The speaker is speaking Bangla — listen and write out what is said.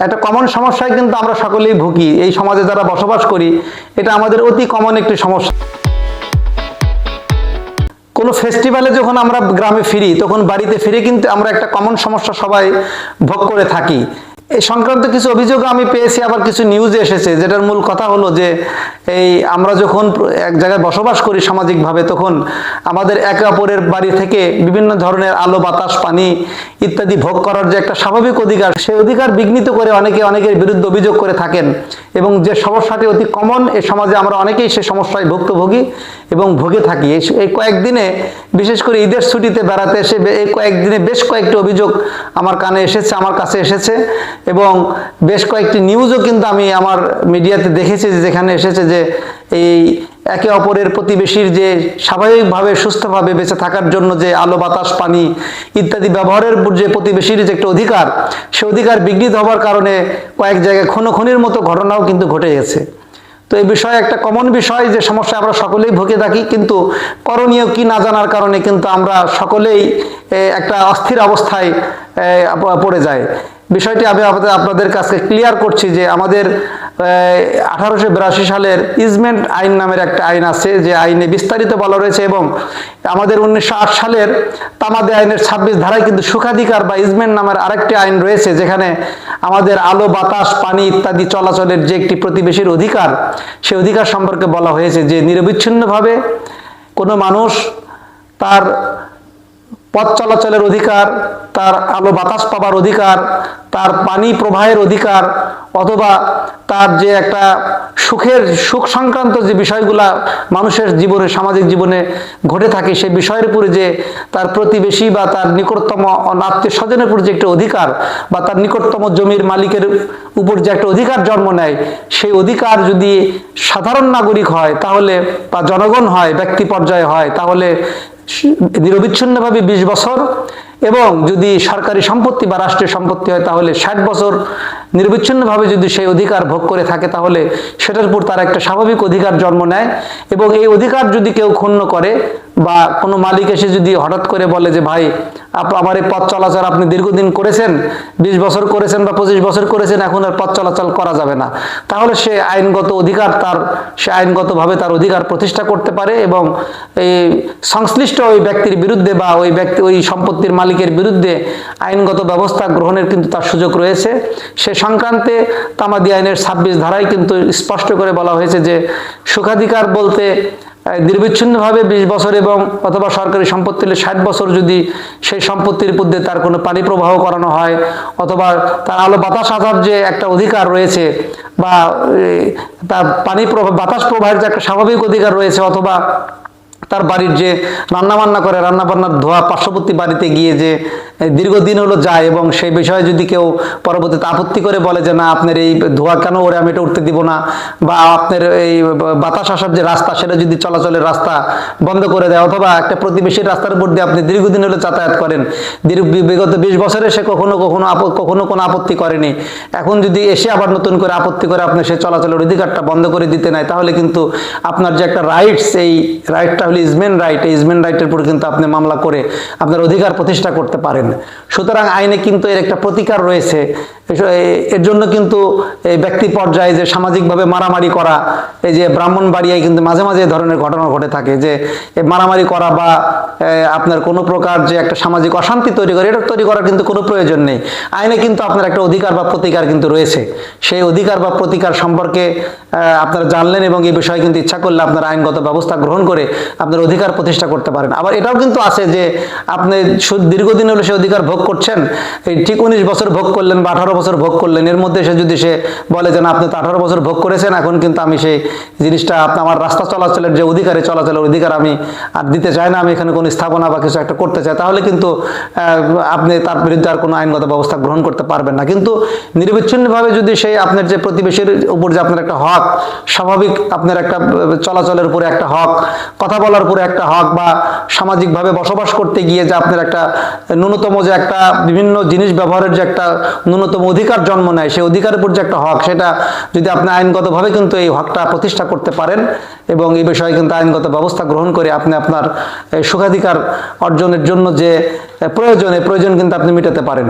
একটা কমন সমস্যায় কিন্তু আমরা সকলেই ভুগি, এই সমাজে যারা বসবাস করি, এটা আমাদের অতি কমন একটি সমস্যা। কোনো ফেস্টিভ্যালে যখন আমরা গ্রামে ফিরি, তখন বাড়িতে ফিরে কিন্তু আমরা একটা কমন সমস্যা সবাই ভোগ করে থাকি। এই সংক্রান্ত কিছু অভিযোগ আমি পেয়েছি, আবার কিছু নিউজে এসেছে, যেটার মূল কথা হলো যে এই আমরা যখন এক জায়গায় বসবাস করি সামাজিকভাবে, তখন আমাদের একে অপরের বাড়ি থেকে বিভিন্ন ধরনের আলো বাতাস পানি ইত্যাদি ভোগ করার যে একটা স্বাভাবিক অধিকার, সেই অধিকার বিঘ্নিত করে অনেকের বিরুদ্ধে অভিযোগ করে থাকেন। এবং যে সমস্যাটি অতি কমন, এই সমাজে আমরা অনেকেই সেই সমস্যায় ভুক্তভোগী এবং ভুগে থাকি। এই কয়েকদিনে, বিশেষ করে ঈদের ছুটিতে বেড়াতে এসে এই কয়েকদিনে বেশ কয়েকটি অভিযোগ আমার কানে এসেছে, আমার কাছে এসেছে, এবং বেশ কয়েকটি নিউজও কিন্তু আমি আমার মিডিয়াতে দেখেছি, যেখানে এসেছে যে এই একে অপরের প্রতিবেশীর যে স্বাভাবিকভাবে সুস্থভাবে বেঁচে থাকার জন্য যে আলো বাতাস পানি ইত্যাদি ব্যবহারের যে প্রতিবেশীর যে একটা অধিকার, সে অধিকার বিঘ্নিত হওয়ার কারণে কয়েক জায়গায় খুনোখুনির মতো ঘটনাও কিন্তু ঘটে গেছে। তো এই বিষয়ে একটা কমন বিষয়, যে সমস্যা আমরা সকলেই ভুগে থাকি, কিন্তু করণীয় কি না জানার কারণে কিন্তু আমরা সকলেই একটা অস্থির অবস্থায় পড়ে যাই। বিষয়টি আমি আপনাদের কাছে ক্লিয়ার করছি যে আমাদের 1882 সালের ইজমেন্ট আইন নামের একটা আইন আছে, যে আইনে বিস্তারিত বলা রয়েছে, এবং আমাদের 1908 সালের তামাদি আইনের 26 ধারায় কিন্তু সুখাধিকার বা ইজমেন্ট নামের আরেকটি আইন রয়েছে, যেখানে আমাদের আলো বাতাস পানি ইত্যাদি চলাচলের যে একটি প্রতিবেশীর অধিকার, সেই অধিকার সম্পর্কে বলা হয়েছে যে নিরবিচ্ছিন্নভাবে কোনো মানুষ তার পথ চলাচলের অধিকার, তার আলো বাতাস পাবার অধিকার, তার পানি প্রবাহের অধিকার, অথবা তার যে একটা সুখ সংক্রান্ত যে বিষয়গুলা মানুষের জীবনে, সামাজিক জীবনে ঘটে থাকে, সেই বিষয়ের উপরে যে তার প্রতিবেশী বা তার নিকটতম আত্মীয় স্বজনের উপর যে একটা অধিকার, বা তার নিকটতম জমির মালিকের উপর যে একটা অধিকার জন্ম নেয়, সেই অধিকার যদি সাধারণ নাগরিক হয় তাহলে, বা জনগণ হয়, ব্যক্তি পর্যায়ে হয়, তাহলে নিরবিচ্ছিন্নভাবে 20 বছর, এবং যদি সরকারি সম্পত্তি বা রাষ্ট্রীয় সম্পত্তি হয় তাহলে 60 বছর নিরবিচ্ছিন্নভাবে যদি সেই অধিকার ভোগ করে থাকে, তাহলে সেটার উপর তার একটা স্বাভাবিক অধিকার জন্ম নেয়। এবং এই অধিকার যদি কেউ ক্ষুণ্ণ করে, বা কোনো মালিক এসে যদি হঠাৎ করে বলে যে ভাই আমার এই পথ চলাচল আপনি দীর্ঘদিন করেছেন, 20 বছর করেছেন বা 25 বছর করেছেন, এখন আর পথ চলাচল করা যাবে না, তাহলে সে আইনগত অধিকার সে আইনগতভাবে তার অধিকার প্রতিষ্ঠা করতে পারে, এবং এই সংশ্লিষ্ট ওই ব্যক্তির বিরুদ্ধে বা ওই সম্পত্তির মালিকের বিরুদ্ধে আইনগত ব্যবস্থা গ্রহণের কিন্তু তার সুযোগ রয়েছে। সে সংক্রান্তে তামাদি আইনের 26 ধারায় কিন্তু স্পষ্ট করে বলা হয়েছে যে সুখাধিকার বলতে নিরবিচ্ছিন্নভাবে 20 বছর এবং অথবা সরকারি সম্পত্তি হলে 60 বছর যদি সেই সম্পত্তির মধ্যে তার কোনো পানি প্রবাহ করানো হয়, অথবা তার আলো বাতাস আসার যে একটা অধিকার রয়েছে, বা তার বাতাস প্রবাহের যে একটা স্বাভাবিক অধিকার রয়েছে, অথবা তার বাড়ির যে রান্নাবান্না করে, রান্নাবান্নার ধোয়া পার্শ্ববর্তী বাড়িতে গিয়ে যে দীর্ঘদিন হলো যায়, এবং সেই বিষয়ে যদি কেউ পরবর্তীতে আপত্তি করে বলে যে না আপনার এই ধোয়া কেন ওরে আমি এটা উঠতে দিব না, বা আপনার এই বাতাস আসার যে রাস্তা সেটা যদি চলাচলের রাস্তা বন্ধ করে দেয়, অথবা একটা প্রতিবেশীর রাস্তার উপর দিয়ে আপনি দীর্ঘদিন হলে যাতায়াত করেন, বিগত 20 বছরে সে কখনো কোনো আপত্তি করেনি, এখন যদি এসে আবার নতুন করে আপত্তি করে আপনি সেই চলাচলের অধিকারটা বন্ধ করে দিতে নাই, তাহলে কিন্তু আপনার যে একটা রাইটস, এই রাইটটা ইজমেন্ট রাইট, এই ইজমেন্ট রাইটের উপর কিন্তু আপনি মামলা করে আপনার অধিকার প্রতিষ্ঠা করতে পারেন। সুতরাং আইনে কিন্তু এর একটা প্রতিকার রয়েছে। এর জন্য কিন্তু এই ব্যক্তি পর্যায়ে যে সামাজিকভাবে মারামারি করা, এই যে ব্রাহ্মণবাড়িয়ায় কিন্তু মাঝে মাঝে এই ধরনের ঘটনা ঘটে থাকে, যে মারামারি করা বা আপনার কোনো প্রকার যে একটা সামাজিক অশান্তি তৈরি করে, এটা তৈরি করার কিন্তু কোনো প্রয়োজন নেই। আইনে কিন্তু আপনার একটা অধিকার বা প্রতিকার কিন্তু রয়েছে। সেই অধিকার বা প্রতিকার সম্পর্কে আপনারা জানলেন, এবং এই বিষয়ে কিন্তু ইচ্ছা করলে আপনারা আইনগত ব্যবস্থা গ্রহণ করে আপনার অধিকার প্রতিষ্ঠা করতে পারেন। আবার এটাও কিন্তু আছে যে আপনি দীর্ঘদিন হলে সে অধিকার ভোগ করছেন, এই ঠিক 19 বছর ভোগ করলেন বা 18 বছর ভোগ করলেন, এর মধ্যে যদি সে বলে যে না আপনি তো 18 বছর ভোগ করেছেন, এখন কিন্তু আমি সেই জিনিসটা আমার রাস্তা চলাচলের যে চলাচলের অধিকার আমি আর দিতে চাই না, আমি এখানে কোনো স্থাপনা বা কিছু একটা করতে চাই, তাহলে কিন্তু আপনি তার বিরুদ্ধে আর কোনো আইনগত ব্যবস্থা গ্রহণ করতে পারবেন না। কিন্তু নিরবিচ্ছিন্নভাবে যদি সেই আপনার যে প্রতিবেশীর উপর যে আপনার একটা হক, স্বাভাবিক আপনার একটা চলাচলের উপরে একটা হক, কথা বলার উপরে একটা হক, বা সামাজিকভাবে বসবাস করতে গিয়ে যে আপনার একটা ন্যূনতম যে একটা বিভিন্ন জিনিস ব্যবহারের যে একটা ন্যূনতম অধিকার জন্ম নেয়, সেই অধিকারের উপর যে একটা হক, সেটা যদি আপনি আইনগতভাবে কিন্তু এই হকটা প্রতিষ্ঠা করতে পারেন, এবং এই বিষয়ে কিন্তু আইনগত ব্যবস্থা গ্রহণ করে আপনি আপনার সুখাধিকার অর্জনের জন্য যে প্রয়োজন কিন্তু আপনি মেটাতে পারেন।